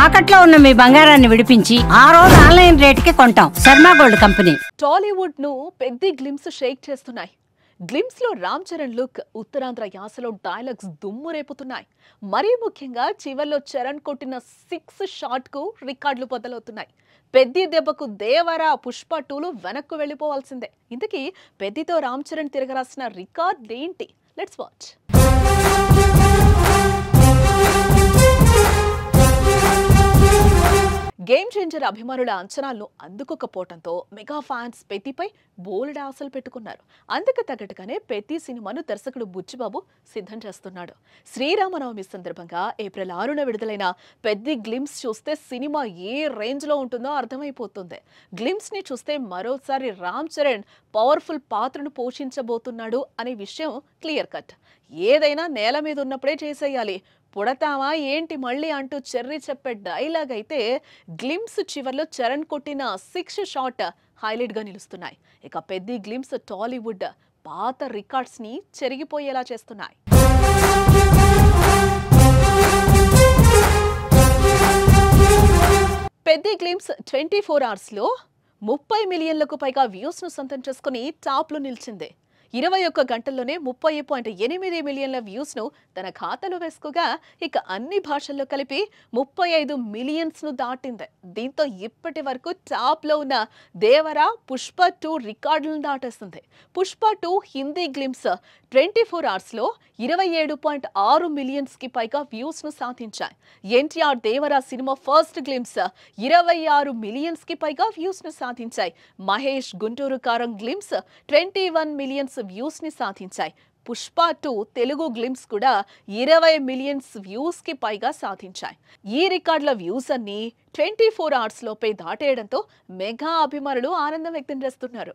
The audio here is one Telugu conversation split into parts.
తాకట్లో ఉన్న మీ బంగారాన్ని విడిపించి ఆ రోజు ఆన్లైన్ రేటుకి కొంటాం. Sharma gold company. టాలీవుడ్ ను పెద్ద గ్లిమ్స్ షేక్ చేస్తున్నాయి. గ్లిమ్స్ లో రామ్ చరణ్ లుక్, ఉత్తరాంధ్ర యాసలో డైలాగ్స్ దుమ్ము రేపుతున్నాయి. మరీ ముఖ్యంగా చివర్లో చరణ్ కొట్టిన 6 షాట్ కు రికార్డులు బద్దలవుతున్నాయి. పెద్ది దెబ్బకు దేవరా పుష్ప 2లు వెనక్కు వెళ్లిపోవాల్సిందే. ఇంతకీ పెద్దితో రామ్ చరణ్ తిరగరాసిన రికార్డ్ ఏంటి? Let's watch. గేమ్ చేంజర్ అభిమానుల అంచనాలను అందుకోకపోవడంతో మెగా ఫ్యాన్స్ పెద్దిపై బోల్డ్ ఆశలు పెట్టుకున్నారు. అందుకు తగ్గట్టుగానే పెద్ది సినిమాను దర్శకుడు బుచ్చిబాబు సిద్ధం చేస్తున్నాడు. శ్రీరామనవమి సందర్భంగా ఏప్రిల్ 6న విడుదలైన పెద్ది గ్లిమ్స్ చూస్తే సినిమా ఏ రేంజ్ లో ఉంటుందో అర్థమైపోతుంది. గ్లిమ్స్ ని చూస్తే మరోసారి రామ్ చరణ్ పవర్ఫుల్ పాత్రను పోషించబోతున్నాడు అనే విషయం క్లియర్ కట్. ఏదైనా నేల మీద ఉన్నప్పుడే చేసేయాలి, పుడతామా ఏంటి మళ్ళీ అంటూ చెర్రీ చెప్పే డైలాగ్ అయితే గ్లిమ్స్ చివర్లో చరణ్ కొట్టిన 6 షాట్ హైలైట్ గా నిలుస్తున్నాయి. ఇక పెద్ది గ్లిమ్స్ టాలీవుడ్ పాత రికార్డ్స్ ని చెరిగిపోయేలా చేస్తున్నాయి. పెద్ది గ్లిమ్స్ 24 అవర్స్ లో 30 మిలియన్లకు పైగా వ్యూస్ ను సొంతం చేసుకుని టాప్ లో నిలిచింది. 21 గంటల్లోనే 30.8 మిలియన్ల వ్యూస్ ను తన ఖాతాలో వేసుకోగా ఇక అన్ని భాషల్లో కలిపి 35 మిలియన్స్ ను దాటింది. దీంతో ఇప్పటి వరకు టాప్ లో ఉన్న దేవరా పుష్ప 2 రికార్డులను దాటేస్తుంది. పుష్ప 2 హిందీ గ్లిమ్స్ 24 అవర్స్ లో 27.6 మిలియన్స్ కి పైగా వ్యూస్ ను సాధించాయి. NTR Devara cinema first glimpse 26 millions కి పైగా వ్యూస్ ను సాధించాయి. మహేష్ గుంటూరు కారం గ్లిమ్స్ 21 మిలియన్స్ వ్యూస్ ని సాధించాయి. పుష్ప 2 తెలుగు గ్లిమ్స్ కూడా 20 మిలియన్స్ వ్యూస్ కి పైగా సాధించాయి. ఈ రికార్డుల వ్యూస్ అన్ని 24 అవర్స్ లోపే దాటేయడంతో మెగా అభిమానులు ఆనందం వ్యక్తం చేస్తున్నారు.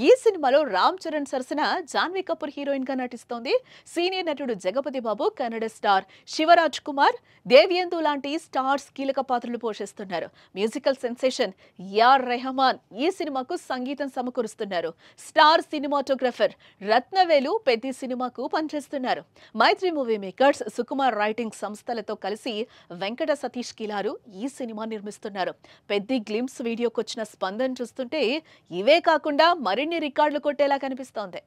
ఈ సినిమాలో రామ్ చరణ్ సరసన జాన్వీ కపూర్ హీరోయిన్ గా నటిస్తోంది. సీనియర్ నటుడు జగపతి బాబు, కన్నడ స్టార్ శివరాజ్ కుమార్, దేవ్యందు లాంటి స్టార్స్ కీలక పాత్రలు పోషిస్తున్నారు. మ్యూజికల్ సెన్సేషన్ యార్ రెహమాన్ ఈ సినిమాకు సంగీతం సమకూరుస్తున్నారు. స్టార్ సినిమాటోగ్రఫర్ రత్నవేలు పెద్ది సినిమాకు పనిచేస్తున్నారు. మైత్రి మూవీ మేకర్స్, సుకుమార్ రైటింగ్ సంస్థలతో కలిసి వెంకట సతీష్ కిలారు ఈ సినిమా నిర్మిస్తున్నారు. పెద్ది గ్లిమ్స్ వీడియోకొచ్చిన స్పందన చూస్తుంటే ఇవే కాకుండా మరిన్ని రికార్డులు కొట్టేలా కనిపిస్తోంది.